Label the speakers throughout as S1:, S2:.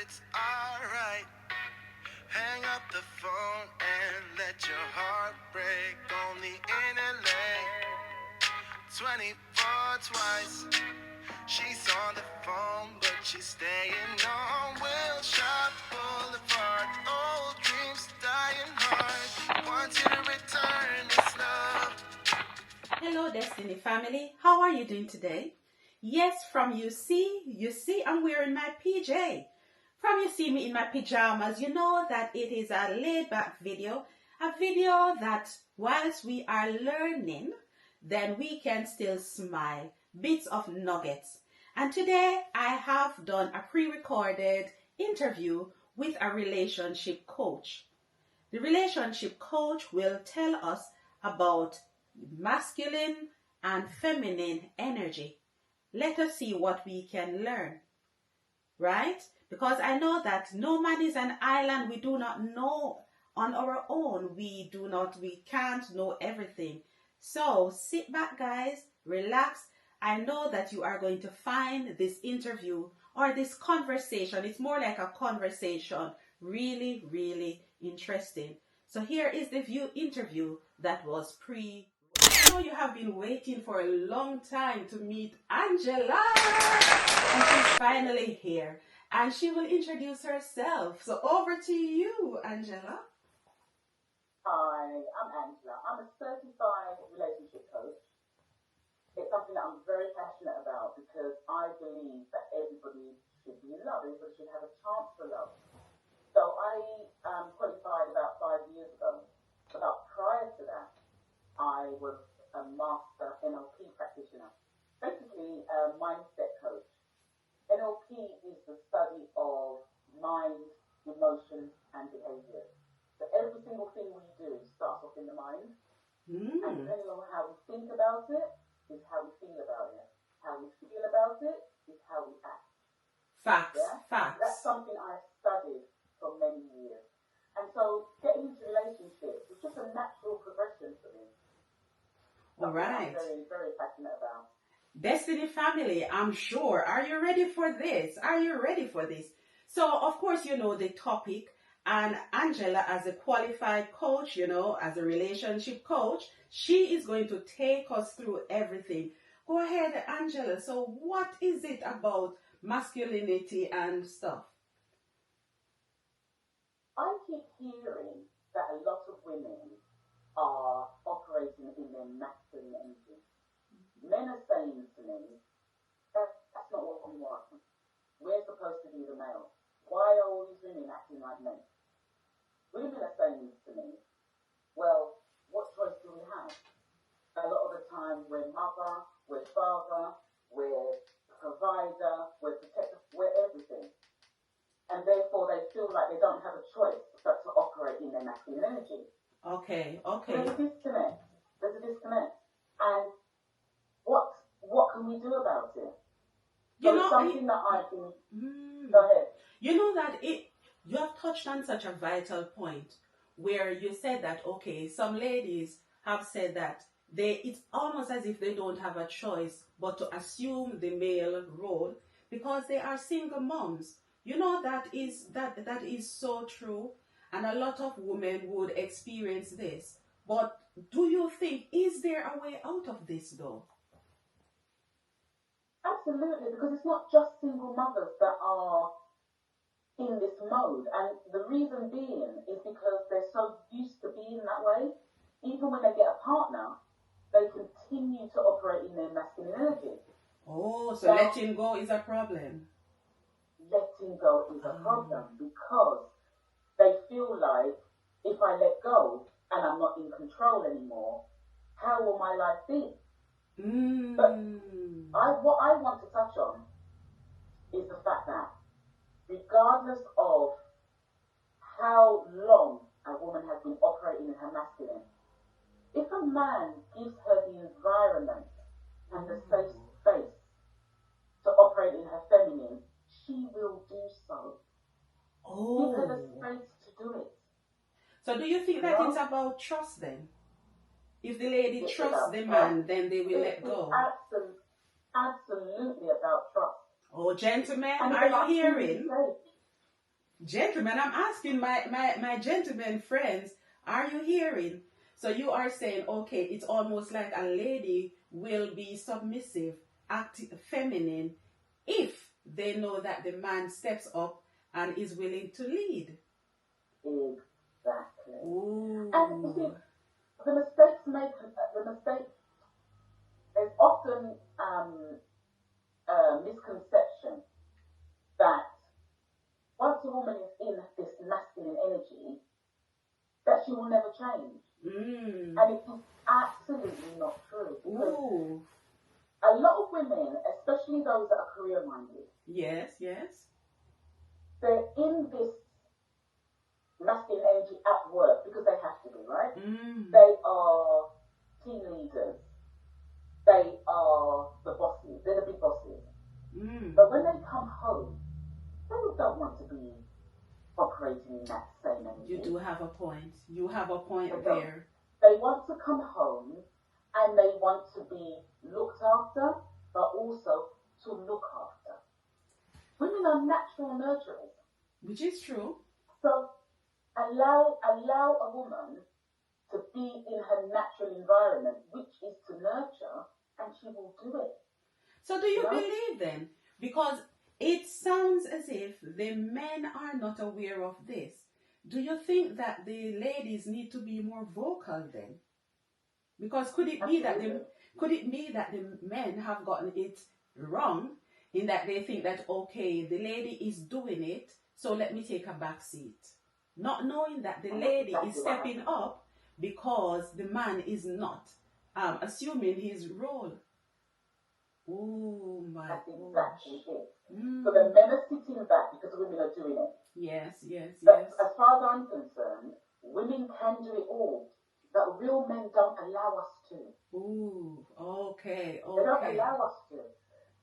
S1: it's alright. Hang up the phone and let your heart break on the internet. 24 twice. She's on the phone, but she's staying on Wilshire Boulevard. Old dreams dying hard. Want you to return this love.
S2: Hello, Destiny family. How are you doing today? Yes, from you see I'm wearing my PJ. From you see me in my pajamas, you know that it is a laid-back video. A video that whilst we are learning, then we can still smile. Bits of nuggets. And today I have done a pre-recorded interview with a relationship coach. The relationship coach will tell us about masculine and feminine energy. Let us see what we can learn, right? Because I know that no man is an island. We do not know on our own. We can't know everything. So sit back, guys, relax. I know that you are going to find this interview or this conversation, it's more like a conversation, really, really interesting. So here is the interview that was I know you have been waiting for a long time to meet Angela, and she's finally here, and she will introduce herself. So over to you, Angela.
S3: Hi, I'm Angela. I'm a certified relationship coach. It's something that I'm very passionate about because I believe that everybody should be in love. Everybody should have a chance for love. So I qualified about 5 years ago. But prior to that, I was a master NLP practitioner, basically a mindset coach. NLP is the study of mind, emotions, and behavior. So every single thing we do starts off in the mind. And depending on how we think about it, is how we feel about it. How we feel about it is how we act.
S2: Facts.
S3: Yeah?
S2: Facts.
S3: That's something I've studied for many years. And so getting into relationships is just a natural progression for me.
S2: All right.
S3: I'm very, very passionate about.
S2: Destiny family, I'm sure. Are you ready for this? Are you ready for this? So, of course, you know the topic. And Angela, as a qualified coach, as a relationship coach, she is going to take us through everything. Go ahead, Angela. So what is it about masculinity and stuff?
S3: I keep hearing that a lot of women are operating in their masculine energy. Men are saying to me, that's not what we want. We're supposed to be the male. Why are all these women acting like men? Women are saying to me, well, what choice do we have? A lot of the time we're mother, we're father, we're provider, we're protector, we're everything. And therefore they feel like they don't have a choice but to operate in their masculine energy.
S2: Okay.
S3: There's a disconnect. And what can we do about it? Something that I've been... Go ahead.
S2: You know that you have touched on such a vital point where you said that, okay, some ladies have said that it's almost as if they don't have a choice but to assume the male role because they are single moms. You know, that is so true, and a lot of women would experience this. But do you think, is there a way out of this though?
S3: Absolutely, because it's not just single mothers that are in this mode, and the reason being is because they're so used to being that way. Even when they get a partner, they continue to operate in their masculine energy.
S2: Oh, so letting go is a problem.
S3: Letting go is a problem because they feel like if I let go and I'm not in control anymore, how will my life be? But what I want to touch on is the fact that regardless of how long a woman has been operating in her masculine, if a man gives her the environment and the safe space to operate in her feminine, she will do so. Give her the space to do it.
S2: So do you think that it's about trust then? If the lady trusts the man, then they will let go.
S3: Absolutely about trust.
S2: Oh, gentlemen, are you hearing? Gentlemen, I'm asking my gentlemen friends, are you hearing? So you are saying, okay, it's almost like a lady will be submissive, active, feminine, if they know that the man steps up and is willing to lead.
S3: Exactly.
S2: Ooh.
S3: And you see, the mistake, there's often a misconception that once a woman is in this masculine energy, that she will never change.
S2: Mm.
S3: And it is absolutely not true. Because
S2: Ooh.
S3: a lot of women, especially those that are career minded,
S2: Yes, yes.
S3: they're in this masculine energy at work because they have to be, right?
S2: Mm.
S3: They are team leaders. They are the bosses. They're the big bosses.
S2: Mm.
S3: But when they come home, they don't want to be operating in that same energy.
S2: You do have a point. You have a point
S3: They
S2: there.
S3: They want to come home and they want to be looked after, but also to look after. Women are natural nurturers.
S2: Which is true.
S3: So allow a woman to be in her natural environment, which is to nurture, and she will do it.
S2: So do you
S3: Yeah.
S2: believe then? Because it sounds as if the men are not aware of this. Do you think that the ladies need to be more vocal then? Because could it be that the men have gotten it wrong in that they think that, okay, the lady is doing it, so let me take a back seat, not knowing that the lady is stepping up because the man is not assuming his role. Oh my
S3: That's
S2: gosh.
S3: exactly it.
S2: Mm.
S3: So the men are sitting back because women are doing it.
S2: Yes, yes,
S3: But
S2: yes.
S3: as far as I'm concerned, women can do it all. But real men don't allow us to.
S2: Ooh, okay,
S3: They don't
S2: okay.
S3: allow us to.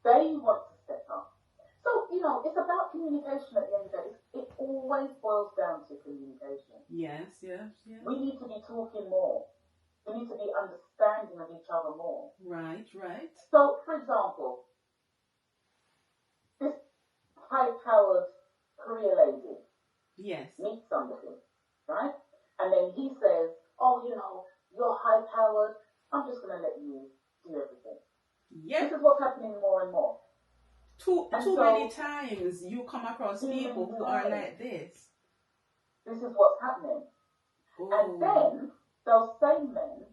S3: They want to step up. So, it's about communication at the end of the day. It always boils down to communication.
S2: Yes, yes, yes.
S3: We need to be talking more. We need to be understanding of each other more.
S2: Right, right.
S3: So, for example, this high-powered career lady
S2: Yes.
S3: meets somebody, right? And then he says, oh, you're high-powered. I'm just going to let you do everything.
S2: Yep.
S3: This is what's happening more and more.
S2: Too
S3: so,
S2: many times you come across people who are like this.
S3: This is what's happening.
S2: Ooh.
S3: And then those same men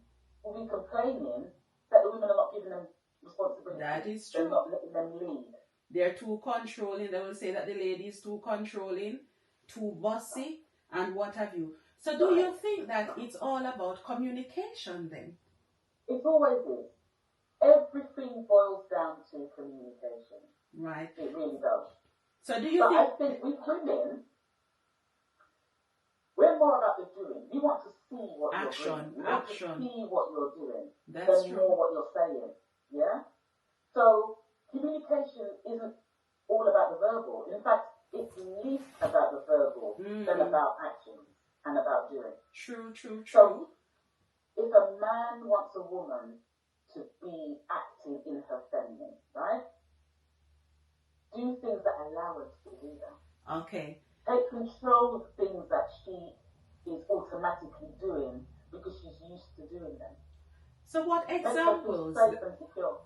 S3: will be complaining that the women are not giving them responsibility.
S2: That is true.
S3: They're not letting them lead.
S2: They're too controlling. They will say that the lady is too controlling, too bossy, and what have you. So do you think that it's all about communication then?
S3: It always is. Everything boils down to communication.
S2: Right.
S3: It really does.
S2: So do you
S3: I think with women, we're more about the doing. We want to see what you're doing. We want to see what you're doing.
S2: That's true.
S3: More what you're saying. Yeah? So communication isn't all about the verbal. In fact, it's least about the verbal than about actions and about doing.
S2: True.
S3: So if a man wants a woman to be acting in her feminine, right? Do things that allow her to do that.
S2: Okay.
S3: Take control of things that she is automatically doing because she's used to doing them.
S2: So what examples?
S3: Make her feel safe and secure.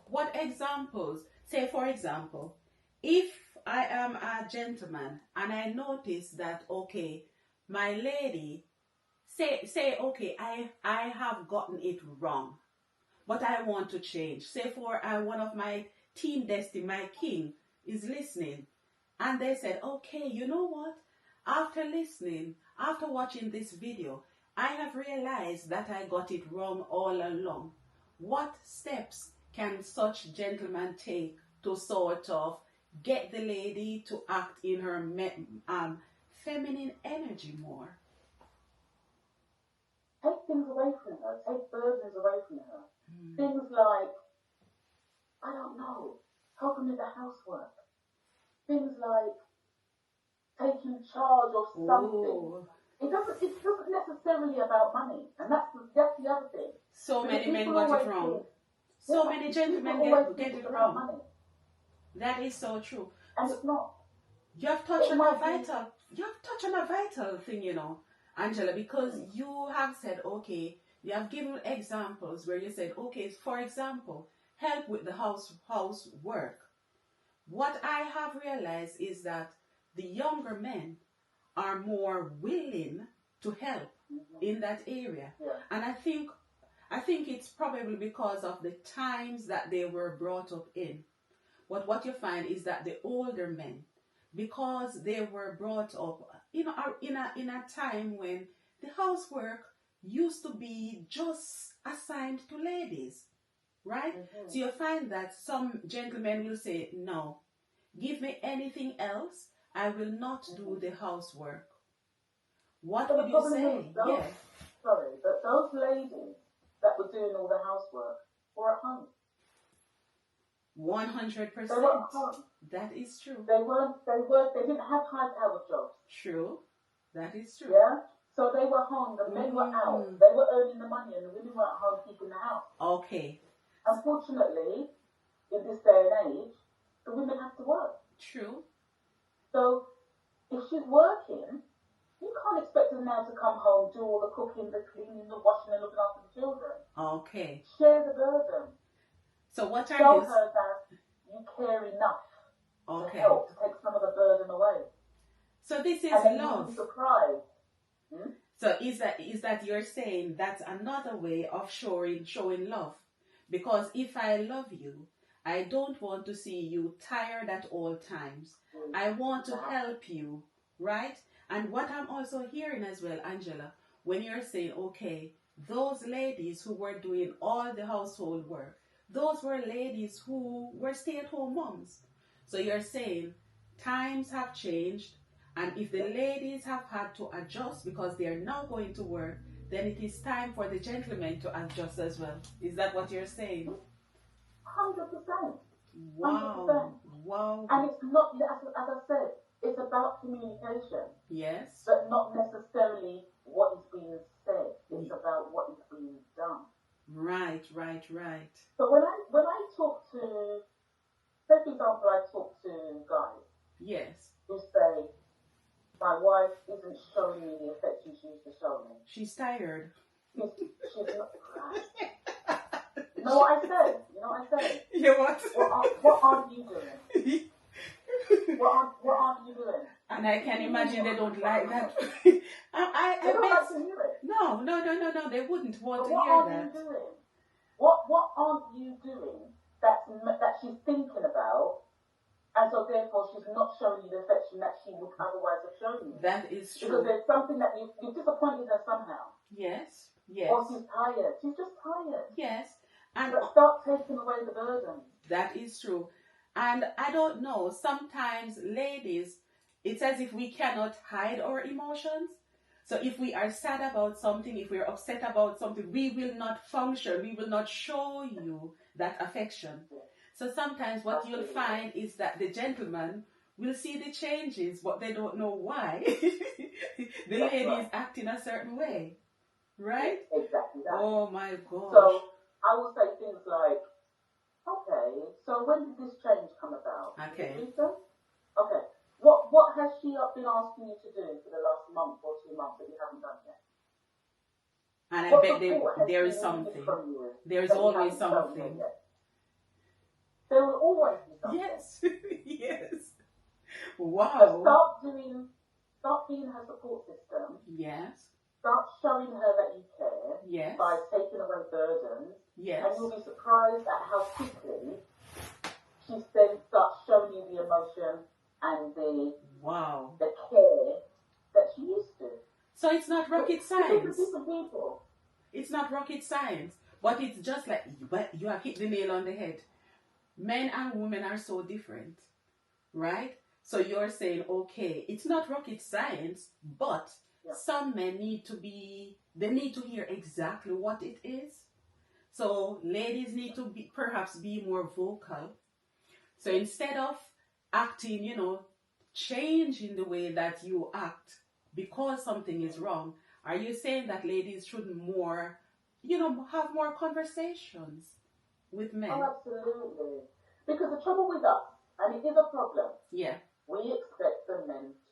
S2: What examples? Say, for example, if I am a gentleman and I notice that, okay, my lady, say, okay, I have gotten it wrong, but I want to change. Say for one of my team destiny, my king, is listening, and they said, okay, you know what? After listening, after watching this video, I have realized that I got it wrong all along. What steps can such gentlemen take to sort of get the lady to act in her feminine energy more?
S3: Take things away from her. Take burdens away from her. Things like, I don't know, help her with the housework. Things like taking charge of something.
S2: Ooh.
S3: It doesn't necessarily about money, and that's the other thing.
S2: So many men got it wrong. So many gentlemen get it wrong.
S3: Money.
S2: That is so true.
S3: And it's not.
S2: You have touched
S3: It
S2: on a
S3: might be,
S2: vital. You have touched on a vital thing, Angela, because you have said, okay, you have given examples where you said, okay, for example, help with the housework. What I have realized is that the younger men are more willing to help in that area,
S3: yeah,
S2: and I think it's probably because of the times that they were brought up in. But what you find is that the older men, because they were brought up, in a time when the housework used to be just assigned to ladies, right? So you find that some gentlemen will say, "No, give me anything else. I will not do the housework." What
S3: But
S2: would
S3: the
S2: you
S3: problem is,
S2: say? Yeah,
S3: those ladies that were doing all the housework were at home. They were at
S2: 100%.
S3: home.
S2: That is true.
S3: They didn't have high-powered jobs.
S2: True. That is true.
S3: Yeah? So they were home, the men were out.
S2: Mm.
S3: They were earning the money and the women were at home keeping the house.
S2: Okay.
S3: Unfortunately, in this day and age, the women have to work.
S2: True.
S3: So if she's working, you can't expect her now to come home, do all the cooking, the cleaning, the washing, and looking after the children.
S2: Okay.
S3: Share the burden.
S2: So what are
S3: Show
S2: you?
S3: her that you care enough to
S2: Okay.
S3: help, to take some of the burden away.
S2: So this is
S3: And then you'll
S2: love.
S3: be surprised.
S2: So is that you're saying that's another way of showing love? Because if I love you, I don't want to see you tired at all times. I want to help you, right? And what I'm also hearing as well, Angela, when you're saying, okay, those ladies who were doing all the household work, those were ladies who were stay-at-home moms. So you're saying times have changed, and if the ladies have had to adjust because they are now going to work, then it is time for the gentlemen to adjust as well. Is that what you're saying?
S3: 100%.
S2: Wow.
S3: 100%.
S2: Wow.
S3: And it's not, as I said, it's about communication,
S2: Yes.
S3: but not necessarily what is being said. It's about what is being done.
S2: Right.
S3: So when I talk to, say for example, I talk to guys
S2: Yes.
S3: who say, my wife isn't showing me the affection she used to show me.
S2: She's tired.
S3: She's not. You know what I said?
S2: You what?
S3: What aren't you doing? What aren't you doing?
S2: And I can imagine they don't like that.
S3: They
S2: I
S3: don't
S2: bet.
S3: like to hear it.
S2: No, they wouldn't want
S3: But
S2: to
S3: what
S2: hear
S3: aren't
S2: that.
S3: you doing? What aren't you doing that she's thinking about, and so therefore she's not showing you the affection that she would otherwise have shown you?
S2: That is
S3: Because
S2: true.
S3: there's something that you've disappointed her somehow.
S2: Yes.
S3: Or she's tired. She's just tired.
S2: Yes. And
S3: But start taking away the burden.
S2: that is true. And I don't know, sometimes ladies, it's as if we cannot hide our emotions. So if we are sad about something, if we're upset about something, we will not function. We will not show you that affection. So sometimes what you'll find is that the gentleman will see the changes, but they don't know why. The lady is acting a certain way. Right?
S3: Exactly that.
S2: Oh my gosh.
S3: So I will say things like, okay, so when did this change come about?
S2: Okay.
S3: Okay. What has she been asking you to do for the last month or 2 months that you haven't done yet?
S2: And I
S3: What
S2: bet
S3: support has
S2: there
S3: she
S2: is
S3: needed
S2: something.
S3: from you
S2: There's
S3: that you
S2: always
S3: haven't shown her
S2: something.
S3: yet? There will always be something.
S2: Yes. Yes.
S3: So
S2: Wow.
S3: start being her support system.
S2: Yes.
S3: Start showing her that you care
S2: Yes.
S3: by taking away burdens.
S2: Yes.
S3: And you'll be surprised at how quickly she then starts showing you the emotion and the
S2: Wow.
S3: care that she used to.
S2: So it's not rocket science.
S3: Different people.
S2: It's not rocket science. But it's just like, but you have hit the nail on the head. Men and women are so different. Right? So you're saying, okay, it's not rocket science, but some men need to hear exactly what it is. So ladies need to perhaps be more vocal. So instead of acting, changing the way that you act because something is wrong, are you saying that ladies should have more conversations with men?
S3: Oh, absolutely. Because the trouble with us, and it is a problem,
S2: Yeah.
S3: we expect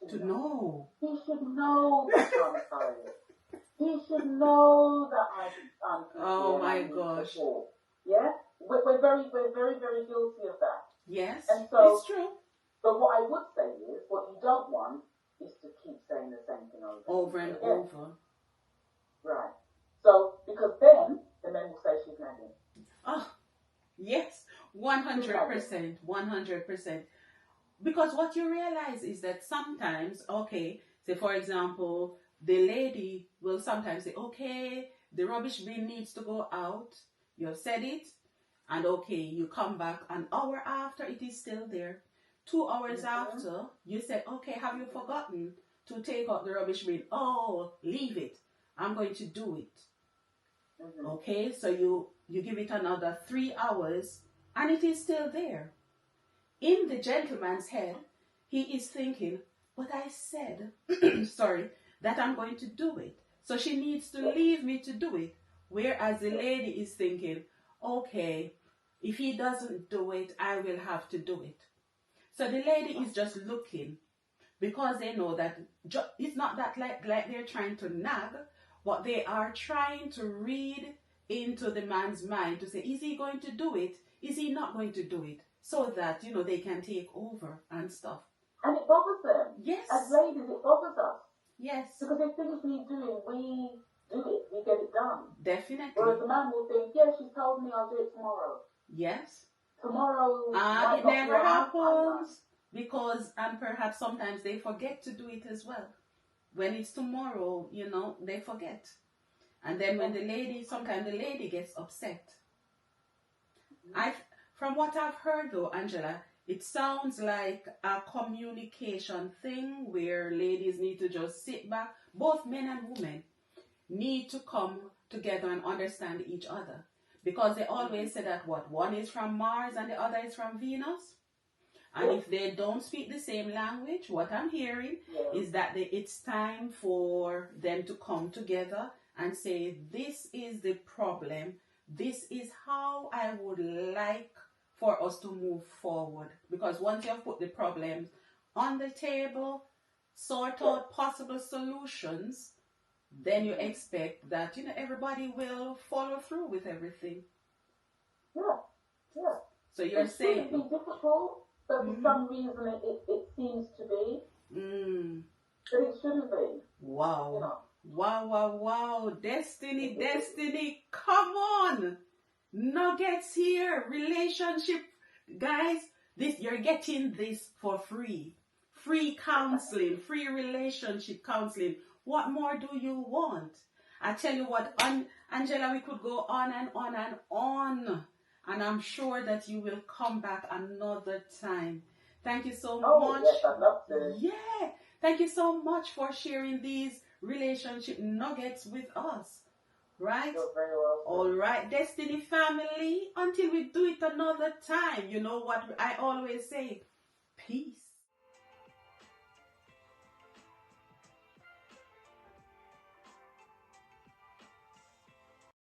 S2: To know.
S3: He should know that I'm tired. He should know that I'm
S2: Oh
S3: and I
S2: my
S3: need
S2: gosh.
S3: support. Yeah? We're very, very guilty of that.
S2: Yes,
S3: And so-
S2: it's true.
S3: But what I would say is, what you don't want is to keep saying the same thing
S2: Over and
S3: again.
S2: over.
S3: Right. So, because then the men will say she's nagging.
S2: Oh, yes, 100%, 100%. Because what you realize is that sometimes, okay, say for example, the lady will sometimes say, okay, the rubbish bin needs to go out. You have said it, and okay, you come back an hour after, it is still there. 2 hours after, you say, okay, have you forgotten to take out the rubbish bin? Oh, leave it. I'm going to do it. Okay, so you give it another 3 hours, and it is still there. In the gentleman's head, he is thinking, but I said, sorry, that I'm going to do it. So she needs to leave me to do it. Whereas the lady is thinking, okay, if he doesn't do it, I will have to do it. So the lady is just looking, because they know that it's not that like they're trying to nag, but they are trying to read into the man's mind to say, is he going to do it? Is he not going to do it? So that, they can take over and stuff.
S3: And it bothers them.
S2: Yes.
S3: As ladies, it bothers us.
S2: Yes.
S3: Because if things need doing, we do it. We get it done.
S2: Definitely.
S3: Whereas the man will think, yeah, she told me I'll do it tomorrow.
S2: Yes.
S3: Tomorrow.
S2: And it never happens. Because, and perhaps sometimes they forget to do it as well. When it's tomorrow, they forget. And then when sometimes the lady gets upset. From what I've heard though, Angela, it sounds like a communication thing where ladies need to just sit back. Both men and women need to come together and understand each other. Because they always say that one is from Mars and the other is from Venus. And if they don't speak the same language, what I'm hearing is that it's time for them to come together and say, this is the problem. This is how I would like for us to move forward. Because once you have put the problems on the table, sort out possible solutions, then you expect that, everybody will follow through with everything.
S3: Yeah.
S2: So you're saying...
S3: It shouldn't be difficult, but for some reason it seems to be. But it shouldn't be.
S2: Wow. Wow. Destiny, come on. Nuggets here. Relationship. Guys, you're getting this for free. Free counseling, free relationship counseling. What more do you want? I tell you what, Angela, we could go on and on and on. And I'm sure that you will come back another time. Thank you so much.
S3: Yes, I'd love to.
S2: Yeah. Thank you so much for sharing these relationship nuggets with us. Right?
S3: You're very welcome.
S2: All right, Destiny family. Until we do it another time, you know what I always say? Peace.